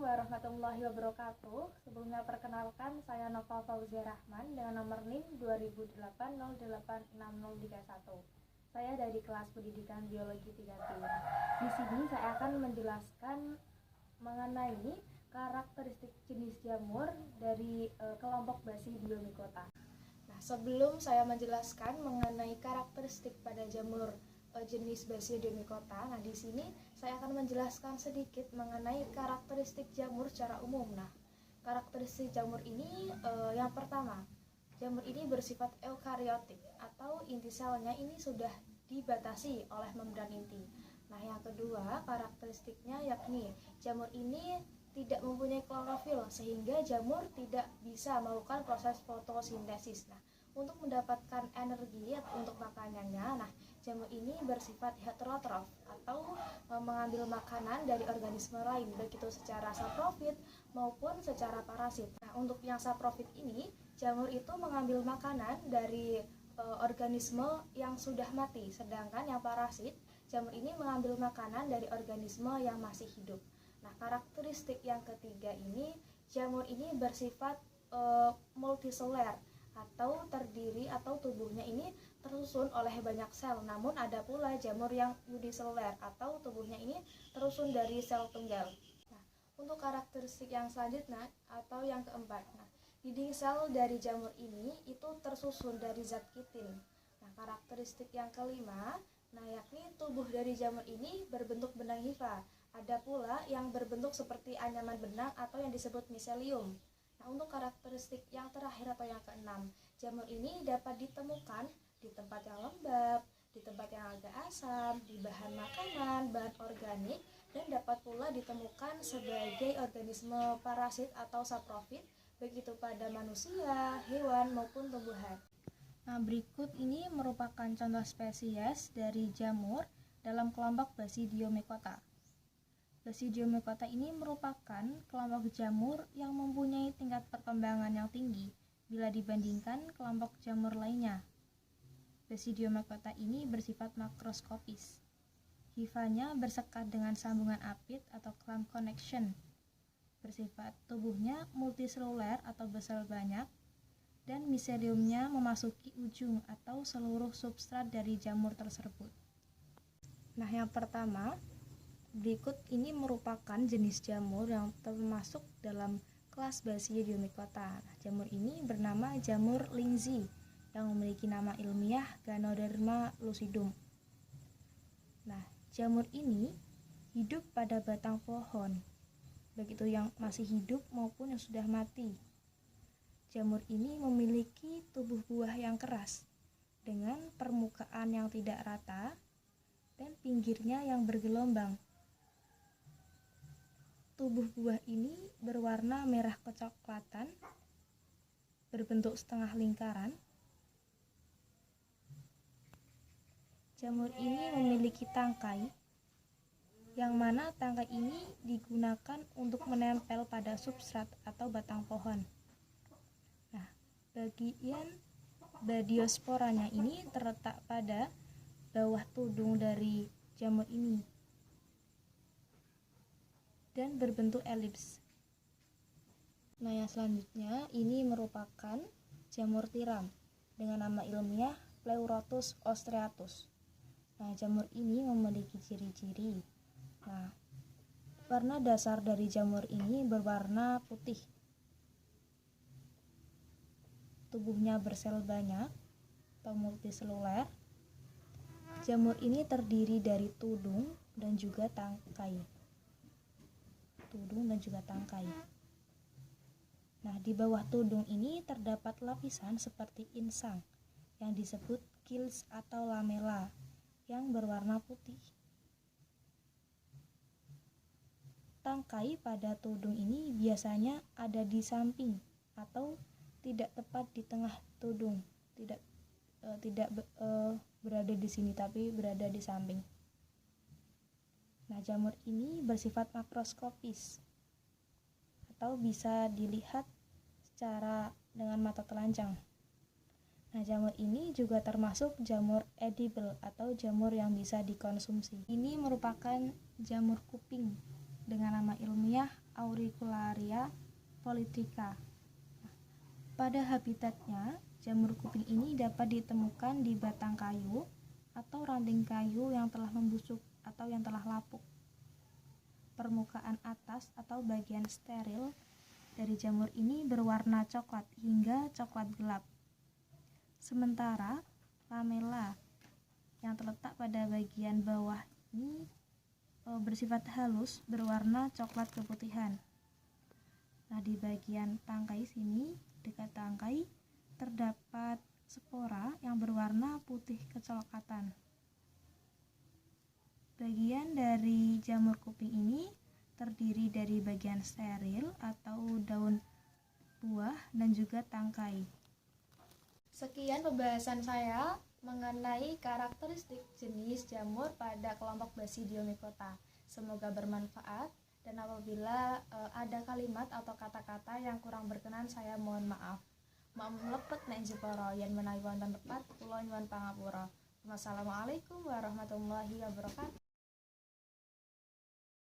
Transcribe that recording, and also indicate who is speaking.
Speaker 1: warahmatullahi wabarakatuh. Sebelumnya perkenalkan, saya Nova Fauzia Rahman dengan nomor NIM 2008086031. Saya dari kelas pendidikan biologi 3B. Di sini saya akan menjelaskan mengenai karakteristik jenis jamur dari kelompok Basidiomycota. Nah, sebelum saya menjelaskan mengenai karakteristik pada jamur jenis Basidiomycota, nah di sini saya akan menjelaskan sedikit mengenai karakteristik jamur secara umum. Nah, karakteristik jamur ini yang pertama, jamur ini bersifat eukariotik atau inti selnya ini sudah dibatasi oleh membran inti. Nah, yang kedua karakteristiknya yakni jamur ini tidak mempunyai klorofil sehingga jamur tidak bisa melakukan proses fotosintesis. Nah, untuk mendapatkan energi untuk makanannya, nah jamur ini bersifat heterotrof atau mengambil makanan dari organisme lain, baik itu secara saprofit maupun secara parasit. Nah, untuk yang saprofit ini, jamur itu mengambil makanan dari organisme yang sudah mati, sedangkan yang parasit, jamur ini mengambil makanan dari organisme yang masih hidup. Nah, karakteristik yang ketiga ini, jamur ini bersifat multiseluler atau terdiri atau tubuhnya ini tersusun oleh banyak sel. Namun ada pula jamur yang uniseluler atau tubuhnya ini tersusun dari sel tunggal. Nah, untuk karakteristik yang selanjutnya atau yang keempat, nah, dinding sel dari jamur ini itu tersusun dari zat kitin. Nah, karakteristik yang kelima, nah yakni tubuh dari jamur ini berbentuk benang hifa. Ada pula yang berbentuk seperti anyaman benang atau yang disebut miselium. Nah, untuk karakteristik yang terakhir atau yang keenam, jamur ini dapat ditemukan di tempat yang lembab, di tempat yang agak asam, di bahan makanan, bahan organik, dan dapat pula ditemukan sebagai organisme parasit atau saprofit, baik itu pada manusia, hewan, maupun tumbuhan. Nah, berikut ini merupakan contoh spesies dari jamur dalam kelompok Basidiomycota. Basidiomycota ini merupakan kelompok jamur yang mempunyai tingkat perkembangan yang tinggi bila dibandingkan kelompok jamur lainnya. Basidiomycota ini bersifat makroskopis. Hifanya bersekat dengan sambungan apit atau clamp connection. Bersifat tubuhnya multiseluler atau besar banyak, dan miseliumnya memasuki ujung atau seluruh substrat dari jamur tersebut. Nah, yang pertama, berikut ini merupakan jenis jamur yang termasuk dalam kelas Basidiomycota. Nah, jamur ini bernama jamur Lindsay yang memiliki nama ilmiah Ganoderma lucidum. Nah, jamur ini hidup pada batang pohon, baik itu yang masih hidup maupun yang sudah mati. Jamur ini memiliki tubuh buah yang keras dengan permukaan yang tidak rata dan pinggirnya yang bergelombang. Tubuh buah ini berwarna merah kecoklatan, berbentuk setengah lingkaran. Jamur ini memiliki tangkai, yang mana tangkai ini digunakan untuk menempel pada substrat atau batang pohon. Nah, bagian badiosporanya ini terletak pada bawah tudung dari jamur ini dan berbentuk elips. Nah, yang selanjutnya ini merupakan jamur tiram dengan nama ilmiah Pleurotus ostreatus. Nah, jamur ini memiliki ciri-ciri. Nah, warna dasar dari jamur ini berwarna putih. Tubuhnya bersel banyak atau multiseluler. Jamur ini terdiri dari tudung dan juga tangkai. Nah, di bawah tudung ini terdapat lapisan seperti insang yang disebut gills atau lamela yang berwarna putih. Tangkai pada tudung ini biasanya ada di samping atau tidak tepat di tengah tudung, tidak berada di sini tapi berada di samping. Nah, jamur ini bersifat makroskopis atau bisa dilihat secara dengan mata telanjang. Nah, jamur ini juga termasuk jamur edible atau jamur yang bisa dikonsumsi. Ini merupakan jamur kuping dengan nama ilmiah
Speaker 2: Auricularia polytricha. Pada habitatnya, jamur kuping ini dapat ditemukan di batang kayu atau ranting kayu yang telah membusuk atau yang telah lapuk. Permukaan atas atau bagian steril dari jamur ini berwarna coklat hingga coklat gelap. Sementara lamela yang terletak pada bagian bawah ini bersifat halus berwarna coklat keputihan. Nah, di bagian tangkai sini, dekat tangkai, terdapat spora yang berwarna putih kecoklatan. Bagian dari jamur kuping ini terdiri dari bagian steril atau daun buah dan juga tangkai.
Speaker 1: Sekian pembahasan saya mengenai karakteristik jenis jamur pada kelompok Basidiomycota. Semoga bermanfaat, dan apabila ada kalimat atau kata-kata yang kurang berkenan, saya mohon maaf. Mlepet nek jepara yen menawi wonten tepat kula nyuwun pangapura. Wassalamualaikum warahmatullahi wabarakatuh.